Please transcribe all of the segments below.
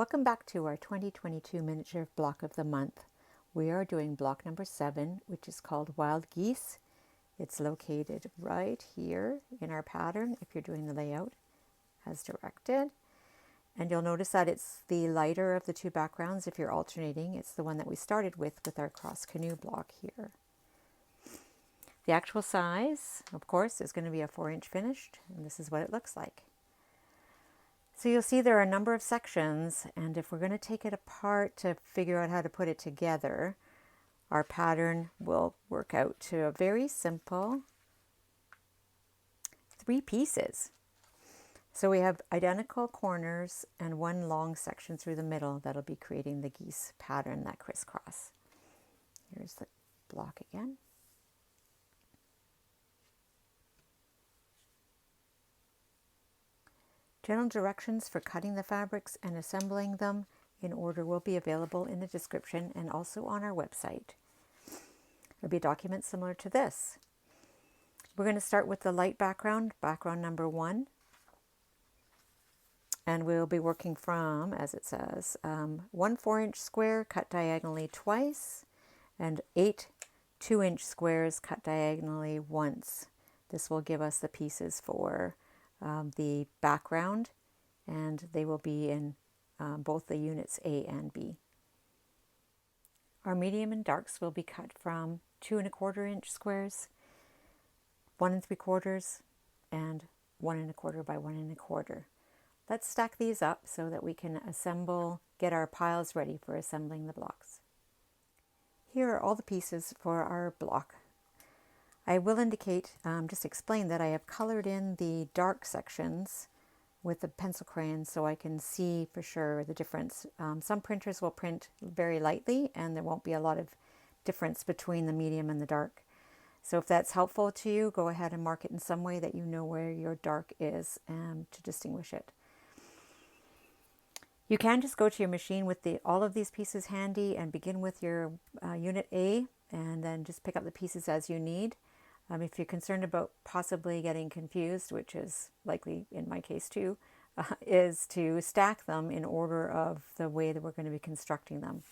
Welcome back to our 2022 miniature block of the month. We are doing block number 7, which is called Wild Geese. It's located right here in our pattern if you're doing the layout as directed. And you'll notice that it's the lighter of the two backgrounds if you're alternating. It's the one that we started with our cross canoe block here. The actual size, of course, is going to be a 4-inch finished, and this is what it looks like. So you'll see there are a number of sections, and if we're going to take it apart to figure out how to put it together, our pattern will work out to a very simple 3 pieces. So we have identical corners and one long section through the middle that'll be creating the geese pattern, that crisscross. Here's the block again. General directions for cutting the fabrics and assembling them in order will be available in the description and also on our website. There'll be a document similar to this. We're going to start with the light background number 1. And we'll be working from, as it says, 1 4-inch square cut diagonally twice and 8 2-inch squares cut diagonally once. This will give us the pieces for the background, and they will be in both the units A and B. Our medium and darks will be cut from 2 1/4-inch squares, 1 3/4, and 1 1/4 by 1 1/4. Let's stack these up so that we can get our piles ready for assembling the blocks. Here are all the pieces for our block. I will indicate, just explain that I have colored in the dark sections with a pencil crayon so I can see for sure the difference. Some printers will print very lightly and there won't be a lot of difference between the medium and the dark. So if that's helpful to you, go ahead and mark it in some way that you know where your dark is to distinguish it. You can just go to your machine with all of these pieces handy and begin with your unit A and then just pick up the pieces as you need. If you're concerned about possibly getting confused, which is likely in my case too, is to stack them in order of the way that we're going to be constructing them.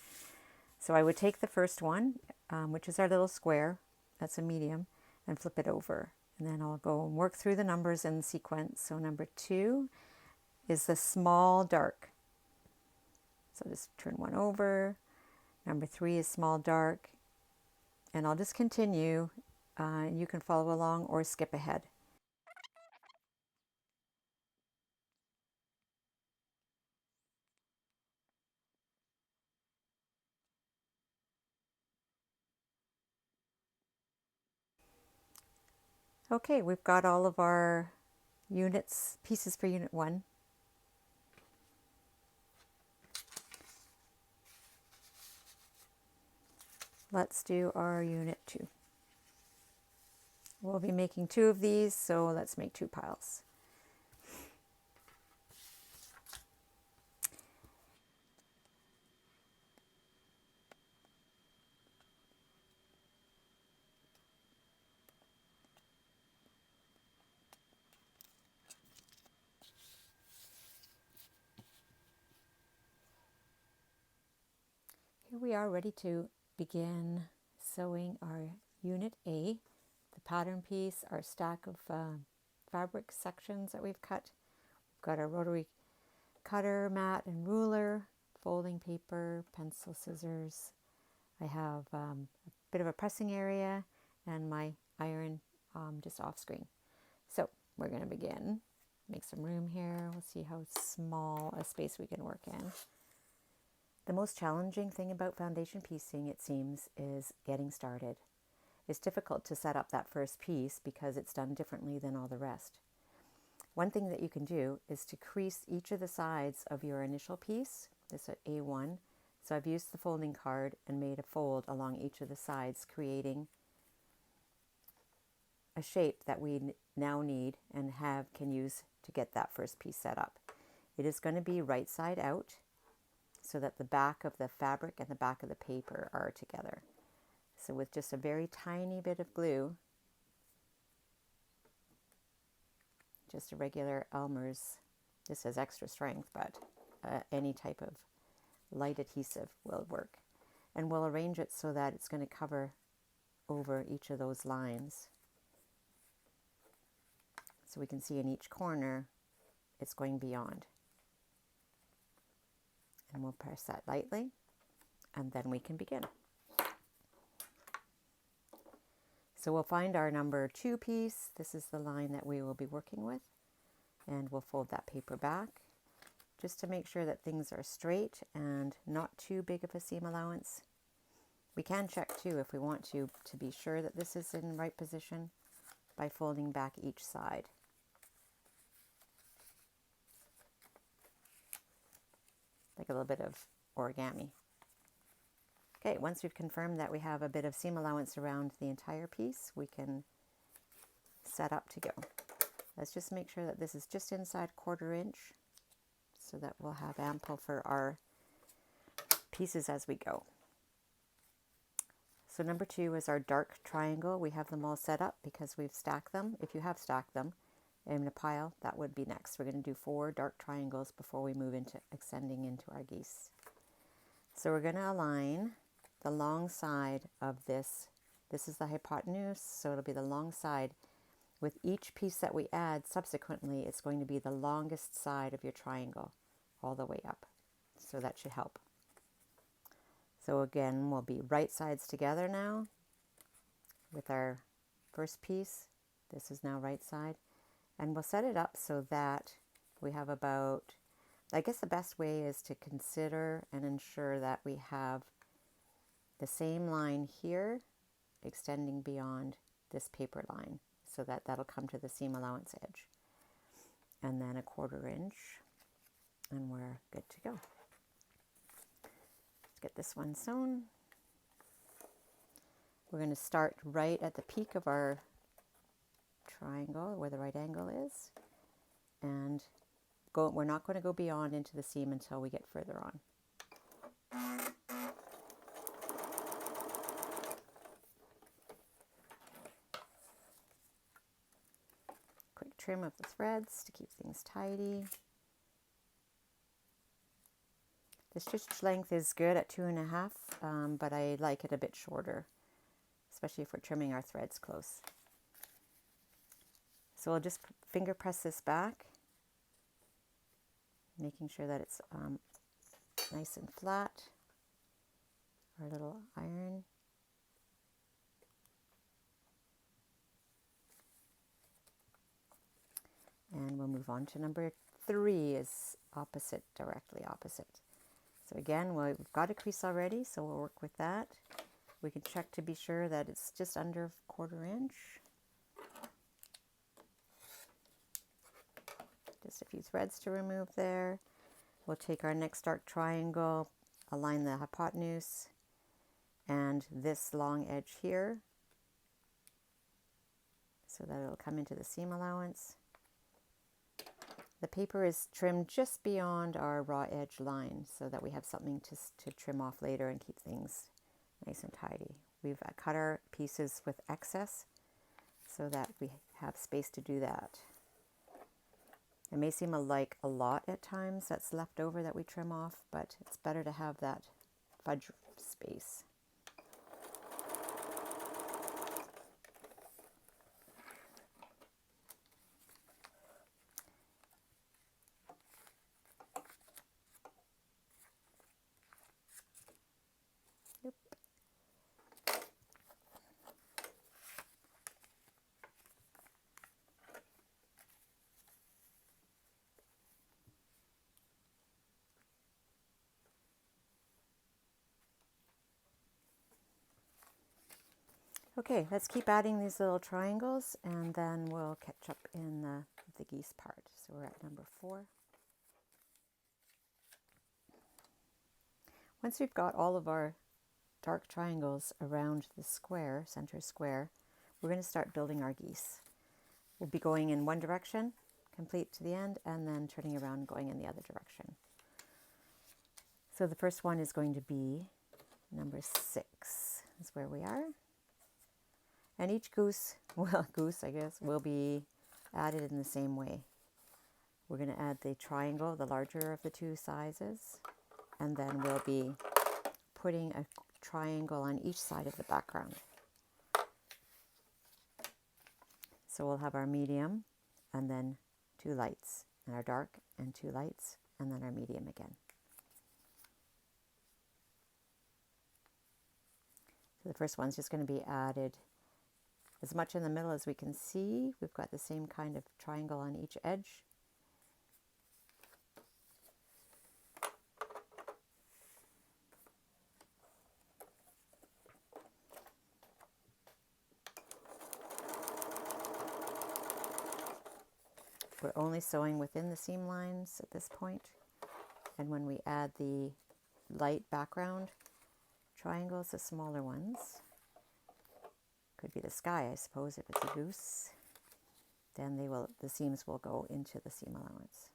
So I would take the first one, which is our little square, that's a medium, and flip it over. And then I'll go and work through the numbers in sequence. So number 2 is the small dark. So just turn one over. Number 3 is small dark. And I'll just continue. You can follow along or skip ahead. Okay, we've got all of our pieces for unit 1. Let's do our unit 2. We'll be making 2 of these, so let's make 2 piles. Here we are ready to begin sewing our unit A, the pattern piece, our stack of fabric sections that we've cut. We've got our rotary cutter, mat and ruler, folding paper, pencil, scissors. I have a bit of a pressing area and my iron just off screen. So we're going to begin. Make some room here. We'll see how small a space we can work in. The most challenging thing about foundation piecing, it seems, is getting started. It's difficult to set up that first piece because it's done differently than all the rest. One thing that you can do is to crease each of the sides of your initial piece. This is A1. So I've used the folding card and made a fold along each of the sides, creating a shape that we now need and can use to get that first piece set up. It is going to be right side out, so that the back of the fabric and the back of the paper are together. So with just a very tiny bit of glue, just a regular Elmer's, this has extra strength, but any type of light adhesive will work. And we'll arrange it so that it's going to cover over each of those lines. So we can see in each corner it's going beyond. And we'll press that lightly, and then we can begin. So we'll find our number 2 piece. This is the line that we will be working with, and we'll fold that paper back just to make sure that things are straight and not too big of a seam allowance. We can check too if we want to be sure that this is in the right position by folding back each side. Like a little bit of origami. Okay, once we've confirmed that we have a bit of seam allowance around the entire piece, we can set up to go. Let's just make sure that this is just inside 1/4 inch so that we'll have ample for our pieces as we go. So number 2 is our dark triangle. We have them all set up because we've stacked them. If you have stacked them in a pile, that would be next. We're going to do 4 dark triangles before we move into extending into our geese. So we're going to align the long side of this. This is the hypotenuse, so it'll be the long side. With each piece that we add subsequently, it's going to be the longest side of your triangle all the way up. So that should help. So again, we'll be right sides together now with our first piece. This is now right side. And we'll set it up so that we have about, I guess the best way is to consider and ensure that we have the same line here extending beyond this paper line so that that'll come to the seam allowance edge. And then 1/4 inch, and we're good to go. Let's get this one sewn. We're going to start right at the peak of our triangle where the right angle is, and we're not going to go beyond into the seam until we get further on. Quick trim of the threads to keep things tidy. The stitch length is good at 2.5, but I like it a bit shorter, especially if we're trimming our threads close. So we'll just finger press this back, making sure that it's nice and flat. Our little iron. And we'll move on to number 3 is opposite, directly opposite. So again, we've got a crease already, so we'll work with that. We can check to be sure that it's just under 1/4 inch. Just a few threads to remove there. We'll take our next dark triangle, align the hypotenuse and this long edge here so that it'll come into the seam allowance. The paper is trimmed just beyond our raw edge line so that we have something to trim off later and keep things nice and tidy. We've cut our pieces with excess so that we have space to do that. It may seem like a lot at times that's left over that we trim off, but it's better to have that fudge space. Yep. Okay, let's keep adding these little triangles and then we'll catch up in the geese part. So we're at number 4. Once we've got all of our dark triangles around the square, center square, we're going to start building our geese. We'll be going in one direction, complete to the end, and then turning around and going in the other direction. So the first one is going to be number 6, is where we are. And each goose, I guess, will be added in the same way. We're going to add the triangle, the larger of the two sizes, and then we'll be putting a triangle on each side of the background. So we'll have our medium and then two lights, and our dark and two lights, and then our medium again. So the first one's just going to be added as much in the middle as we can see. We've got the same kind of triangle on each edge. We're only sewing within the seam lines at this point. And when we add the light background triangles, the smaller ones, could be the sky, I suppose, if it's a goose, then the seams will go into the seam allowance.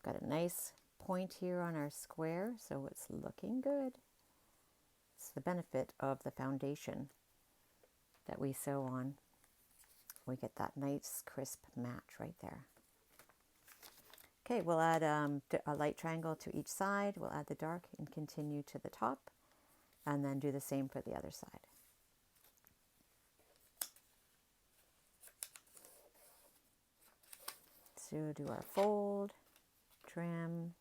Got a nice point here on our square, so it's looking good. It's the benefit of the foundation that we sew on. We get that nice crisp match right there. Okay, we'll add a light triangle to each side. We'll add the dark and continue to the top, and then do the same for the other side. So do our fold, trim,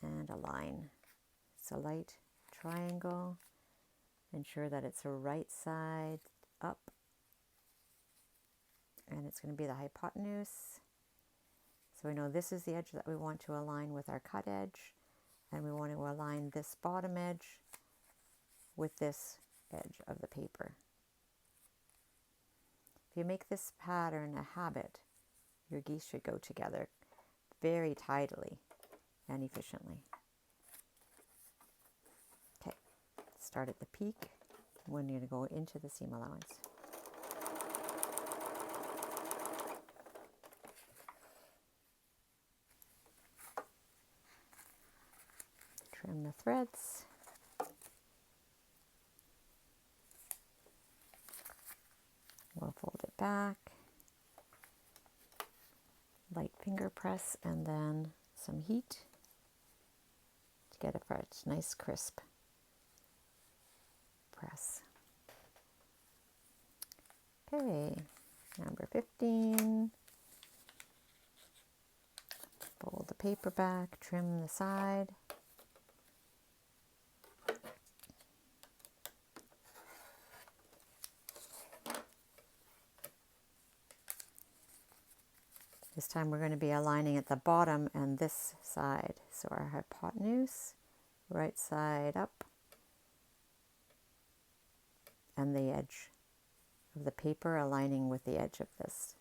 and align. It's a light triangle. Ensure that it's the right side up, and it's going to be the hypotenuse. So we know this is the edge that we want to align with our cut edge, and we want to align this bottom edge with this edge of the paper. If you make this pattern a habit, your geese should go together very tidily and efficiently. Okay, start at the peak when you're going to go into the seam allowance. Trim the threads. We'll fold it back, light finger press, and then some heat to get a fresh, nice crisp press. Okay, number 15. Fold the paper back, trim the side. This time we're going to be aligning at the bottom and this side. So our hypotenuse, right side up, and the edge of the paper aligning with the edge of this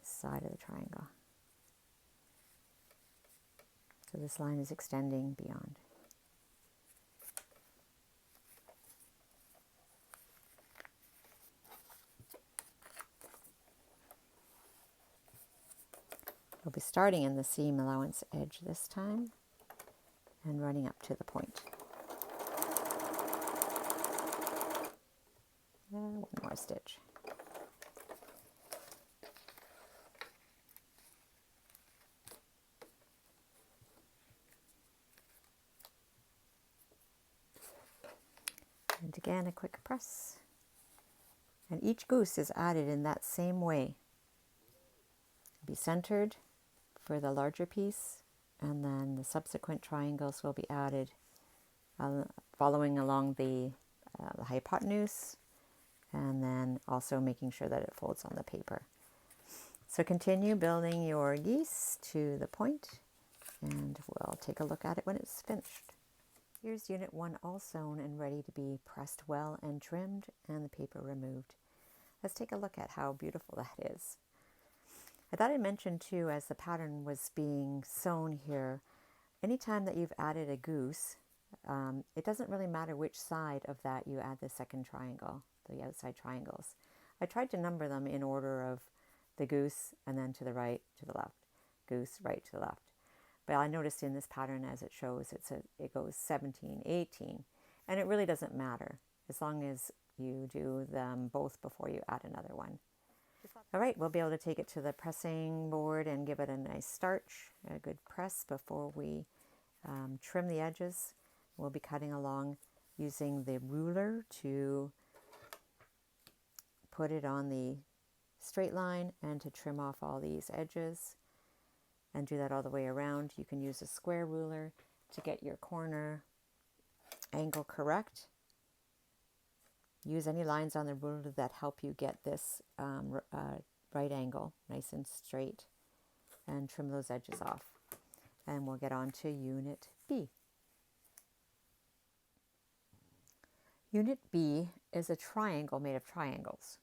side of the triangle. So this line is extending beyond. We'll be starting in the seam allowance edge this time and running up to the point. One more stitch. And again, a quick press. And each goose is added in that same way. Be centered for the larger piece, and then the subsequent triangles will be added following along the hypotenuse, and then also making sure that it folds on the paper. So continue building your geese to the point, and we'll take a look at it when it's finished. Here's Unit 1 all sewn and ready to be pressed well and trimmed, and the paper removed. Let's take a look at how beautiful that is. I thought I'd mention too, as the pattern was being sewn here, anytime that you've added a goose, it doesn't really matter which side of that you add the second triangle, the outside triangles. I tried to number them in order of the goose, and then to the right, to the left, goose, right, to the left. But I noticed in this pattern as it shows, it goes 17, 18, and it really doesn't matter as long as you do them both before you add another one. All right, we'll be able to take it to the pressing board and give it a nice starch, a good press before we trim the edges. We'll be cutting along using the ruler to put it on the straight line and to trim off all these edges, and do that all the way around. You can use a square ruler to get your corner angle correct. Use any lines on the ruler that help you get this right angle nice and straight, and trim those edges off. And we'll get on to Unit B. Unit B is a triangle made of triangles.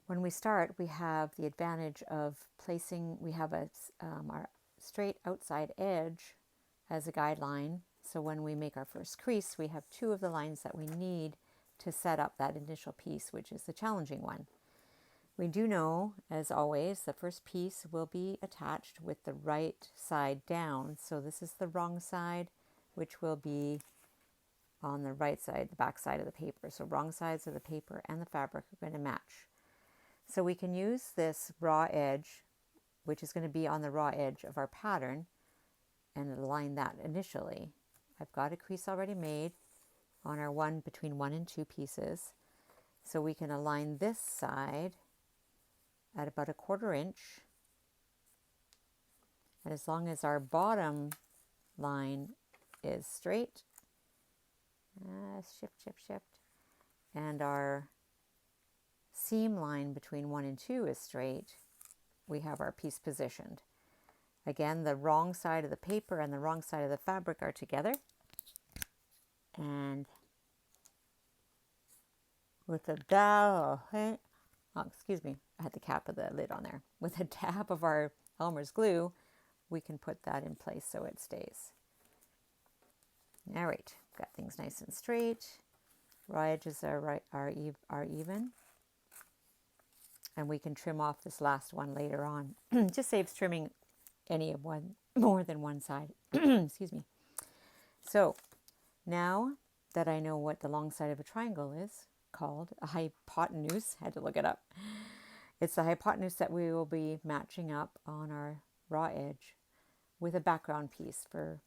When we start, we have the advantage of placing, we have our straight outside edge as a guideline. So when we make our first crease, we have two of the lines that we need to set up that initial piece, which is the challenging one. We do know, as always, the first piece will be attached with the right side down. So this is the wrong side, which will be on the right side, the back side of the paper. So wrong sides of the paper and the fabric are going to match. So we can use this raw edge, which is going to be on the raw edge of our pattern, and align that initially. I've got a crease already made on our between 1 and 2 pieces. So we can align this side at about 1/4 inch. And as long as our bottom line is straight, shift, and our seam line between 1 and 2 is straight, we have our piece positioned. Again, the wrong side of the paper and the wrong side of the fabric are together. And with a dab, excuse me, I had the cap of the lid on there. With a dab of our Elmer's glue, we can put that in place so it stays. All right, got things nice and straight. Raw edges are even. And we can trim off this last one later on. Just saves trimming any of more than one side. Excuse me. So now that I know what the long side of a triangle is called, a hypotenuse, I had to look it up. It's the hypotenuse that we will be matching up on our raw edge with a background piece for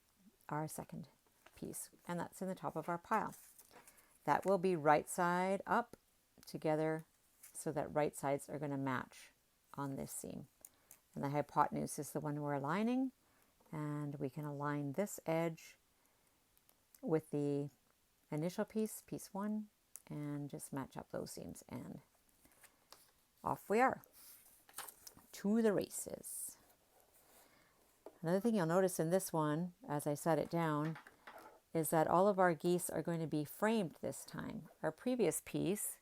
our second piece. And that's in the top of our pile. That will be right side up together, so that right sides are going to match on this seam. And the hypotenuse is the one we're aligning, and we can align this edge with the initial piece, piece 1, and just match up those seams, and off we are to the races. Another thing you'll notice in this one, as I set it down, is that all of our geese are going to be framed this time. Our previous piece,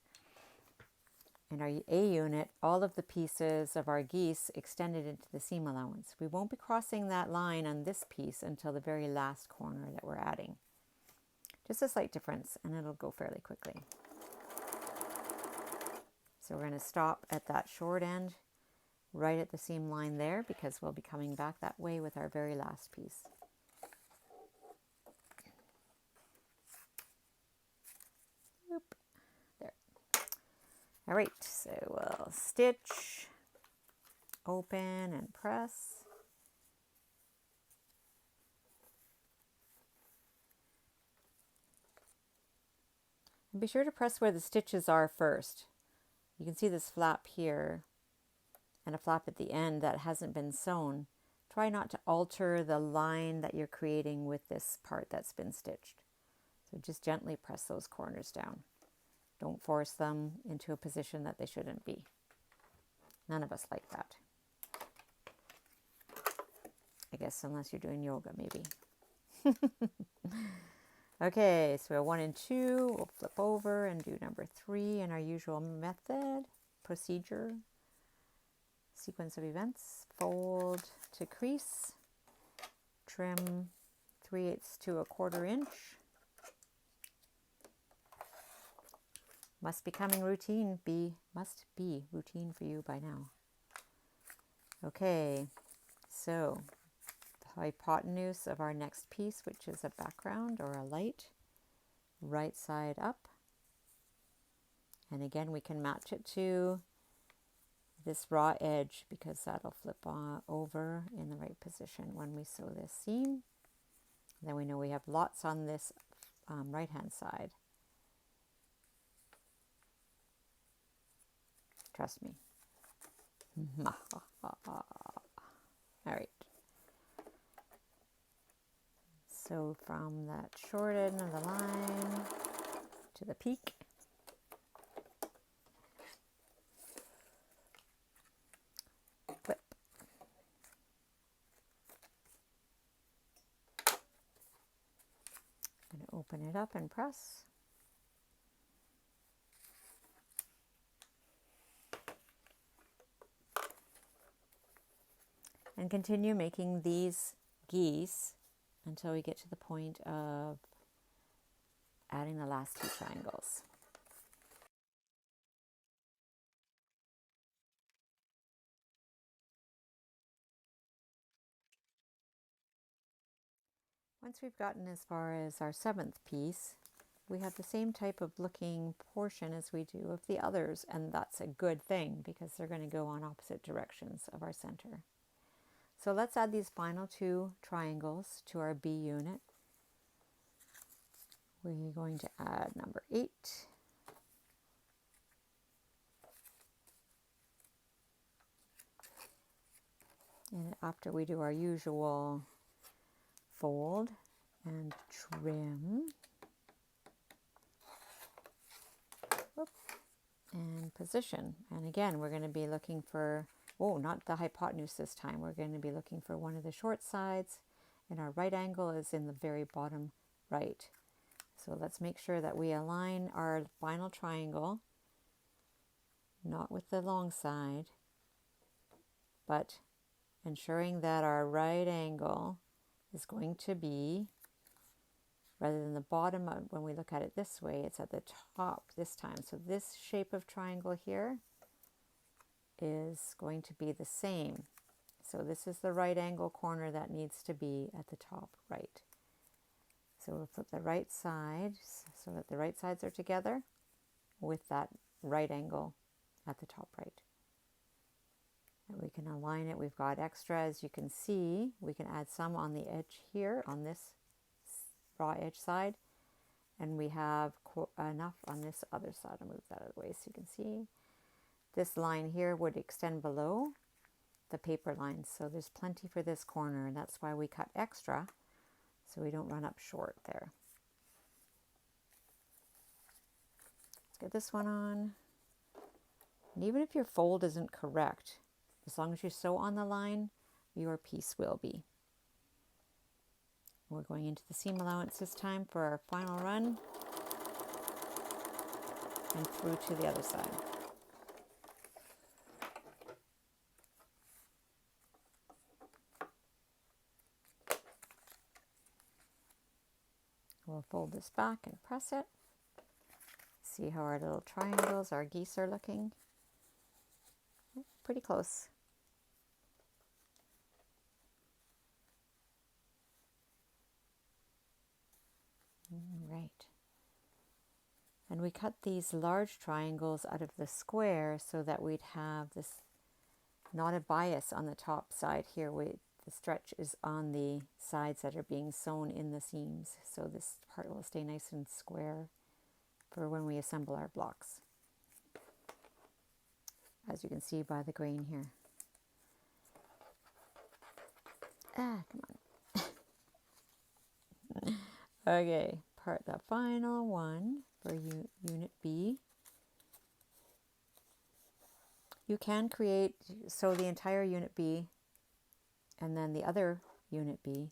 in our A unit, all of the pieces of our geese extended into the seam allowance. We won't be crossing that line on this piece until the very last corner that we're adding. Just a slight difference, and it'll go fairly quickly. So we're going to stop at that short end, right at the seam line there, because we'll be coming back that way with our very last piece. Oop. There. All right, so we'll stitch, open, and press. And be sure to press where the stitches are first. You can see this flap here and a flap at the end that hasn't been sewn. Try not to alter the line that you're creating with this part that's been stitched. So just gently press those corners down. Don't force them into a position that they shouldn't be. None of us like that. I guess unless you're doing yoga, maybe. Okay, so 1 and 2, we'll flip over and do number 3 in our usual method, procedure, sequence of events. Fold to crease, trim 3/8 to 1/4 inch. Must be routine for you by now. Okay, so the hypotenuse of our next piece, which is a background or a light, right side up. And again, we can match it to this raw edge because that'll flip over in the right position when we sew this seam. Then we know we have lots on this right hand side. Trust me. All right. So from that short end of the line to the peak. Flip. I'm going to open it up and press. And continue making these geese until we get to the point of adding the last 2 triangles. Once we've gotten as far as our 7th piece, we have the same type of looking portion as we do of the others, and that's a good thing because they're going to go on opposite directions of our center. So let's add these final 2 triangles to our B unit. We're going to add number 8. And after we do our usual fold and trim and position. And again, we're going to be looking for, oh, not the hypotenuse this time. We're going to be looking for one of the short sides, and our right angle is in the very bottom right. So let's make sure that we align our final triangle, not with the long side, but ensuring that our right angle is going to be, rather than the bottom, when we look at it this way, it's at the top this time. So this shape of triangle here is going to be the same. So this is the right angle corner that needs to be at the top right. So we'll flip the right side so that the right sides are together with that right angle at the top right. And we can align it. We've got extra, as you can see. We can add some on the edge here on this raw edge side, and we have enough on this other side. I'll move that out of the way so you can see. This line here would extend below the paper line, so there's plenty for this corner, and that's why we cut extra so we don't run up short there. Let's get this one on. And even if your fold isn't correct, as long as you sew on the line, your piece will be. We're going into the seam allowance this time for our final run and through to the other side. We'll fold this back and press it. See how our little triangles, our geese are looking. Pretty close. Right. And we cut these large triangles out of the square so that we'd have this, not a bias on the top side here. The stretch is on the sides that are being sewn in the seams. So this part will stay nice and square for when we assemble our blocks, as you can see by the grain here. Come on. Okay, the final one for Unit B. You can sew the entire Unit B and then the other Unit B,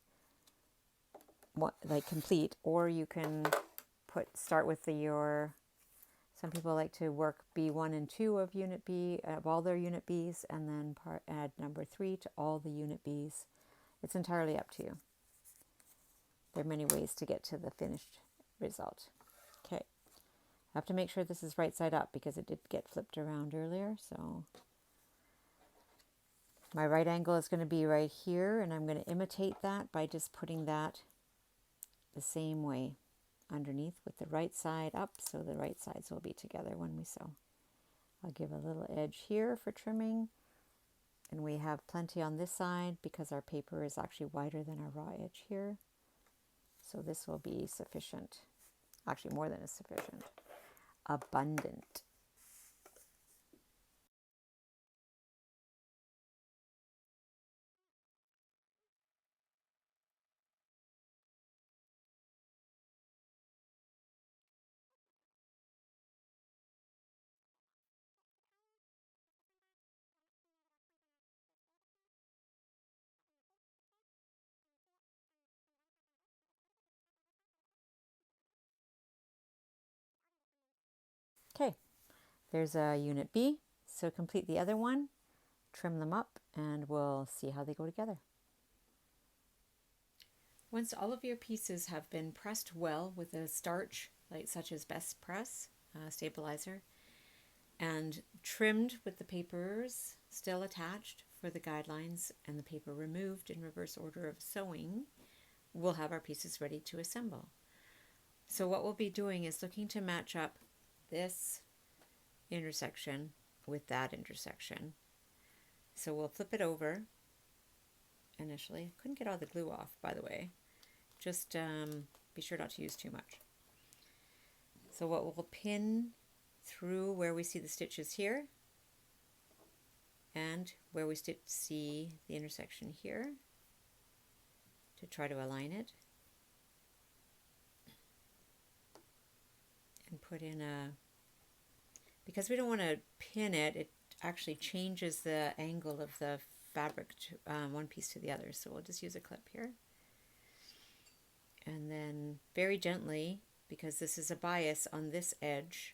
like complete, or you can start with some people like to work B1 and 2 of Unit B, of all their Unit Bs, and then add number 3 to all the Unit Bs. It's entirely up to you. There are many ways to get to the finished result. Okay, I have to make sure this is right side up because it did get flipped around earlier, so My right angle is going to be right here, and I'm going to imitate that by just putting that the same way underneath with the right side up, so the right sides will be together when we sew. I'll give a little edge here for trimming, and we have plenty on this side because our paper is actually wider than our raw edge here. So this will be sufficient, actually more than sufficient, abundant. Okay, there's a unit B. So complete the other one, trim them up, and we'll see how they go together. Once all of your pieces have been pressed well with a starch, like such as Best Press stabilizer, and trimmed with the papers still attached for the guidelines and the paper removed in reverse order of sewing, we'll have our pieces ready to assemble. So what we'll be doing is looking to match up this intersection with that intersection. So we'll flip it over initially. I couldn't get all the glue off, by the way. Just be sure not to use too much. So what we'll pin through where we see the stitches here and where we see the intersection here to try to align it, and put in a, because we don't want to pin it, it actually changes the angle of the fabric to, one piece to the other, so we'll just use a clip here. And then very gently, because this is a bias on this edge,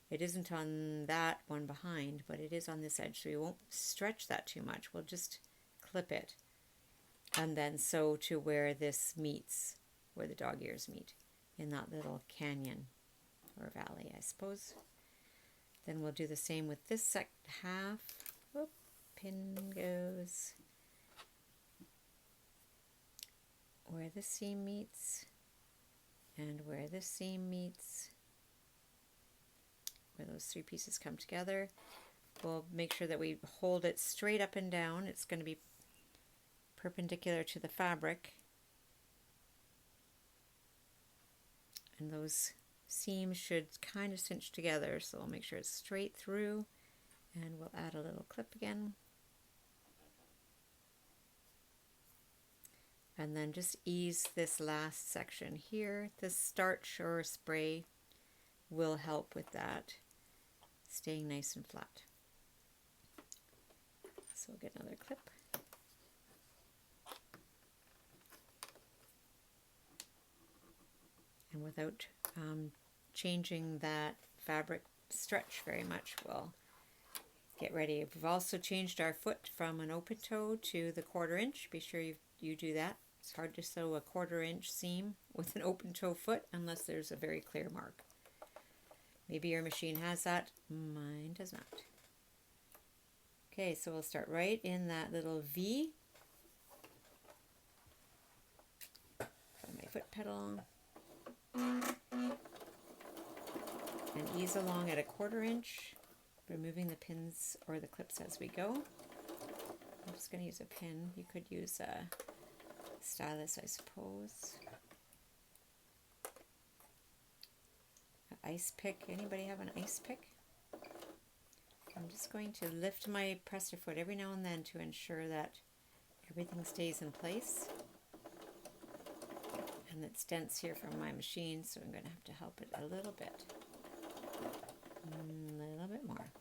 it isn't on that one behind, but it is on this edge, so we won't stretch that too much. We'll just clip it and then sew to where this meets, where the dog ears meet, in that little canyon or valley, I suppose. Then we'll do the same with this half. Whoop, pin goes where this seam meets and where this seam meets, where those three pieces come together. We'll make sure that we hold it straight up and down. It's going to be perpendicular to the fabric, and those seams should kind of cinch together, so we'll make sure it's straight through, and we'll add a little clip again, and then just ease this last section here. This starch or spray will help with that staying nice and flat. So we'll get another clip. And without changing that fabric stretch very much, we'll get ready. We've also changed our foot from an open toe to the 1/4 inch. Be sure you do that. It's hard to sew a 1/4 inch seam with an open toe foot unless there's a very clear mark. Maybe your machine has that, mine does not. Okay, so we'll start right in that little V. Find my foot pedal. And ease along at a 1/4 inch, removing the pins or the clips as we go. I'm just going to use a pin. You could use a stylus, I suppose. An ice pick. Anybody have an ice pick? I'm just going to lift my presser foot every now and then to ensure that everything stays in place. And it's dense here from my machine, so I'm going to have to help it a little bit. A little bit more.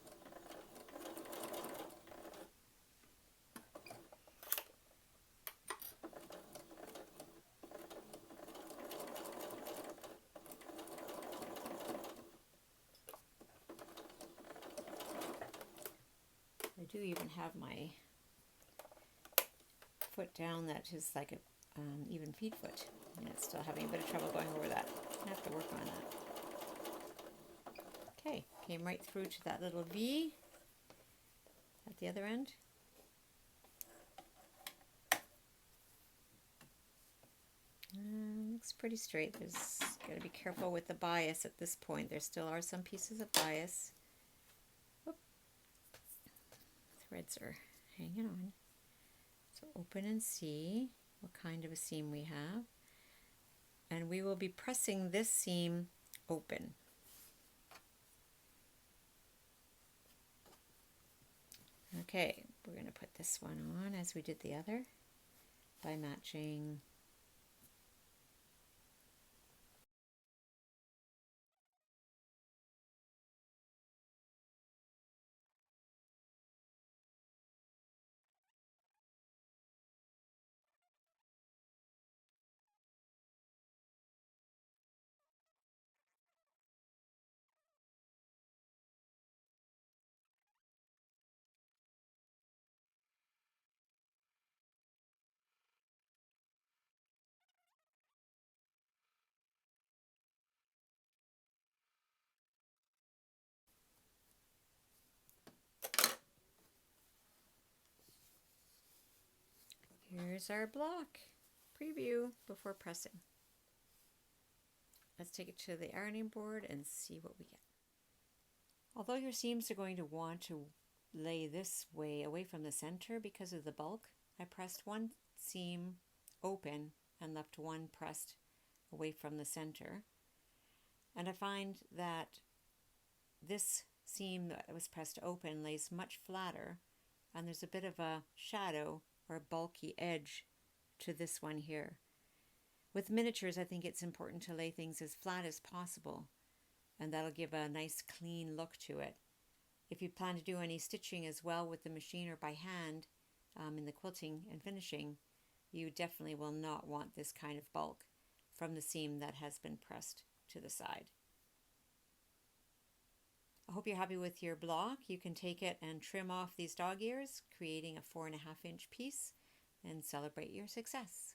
I do even have my foot down that is like a even feet foot, and it's still having a bit of trouble going over that. I have to work on that. Okay, came right through to that little V at the other end. pretty straight. There's got to be careful with the bias at this point. There still are some pieces of bias. Oop. Threads are hanging on. So open and see what kind of a seam we have. And we will be pressing this seam open. Okay, we're going to put this one on as we did the other by matching Here's our block preview before pressing. Let's take it to the ironing board and see what we get. Although your seams are going to want to lay this way away from the center because of the bulk, I pressed one seam open and left one pressed away from the center. And I find that this seam that was pressed open lays much flatter, and there's a bit of a shadow or bulky edge to this one here. With miniatures, I think it's important to lay things as flat as possible, and that'll give a nice clean look to it. If you plan to do any stitching as well with the machine or by hand in the quilting and finishing, you definitely will not want this kind of bulk from the seam that has been pressed to the side. I hope you're happy with your block. You can take it and trim off these dog ears, creating a 4.5-inch piece, and celebrate your success.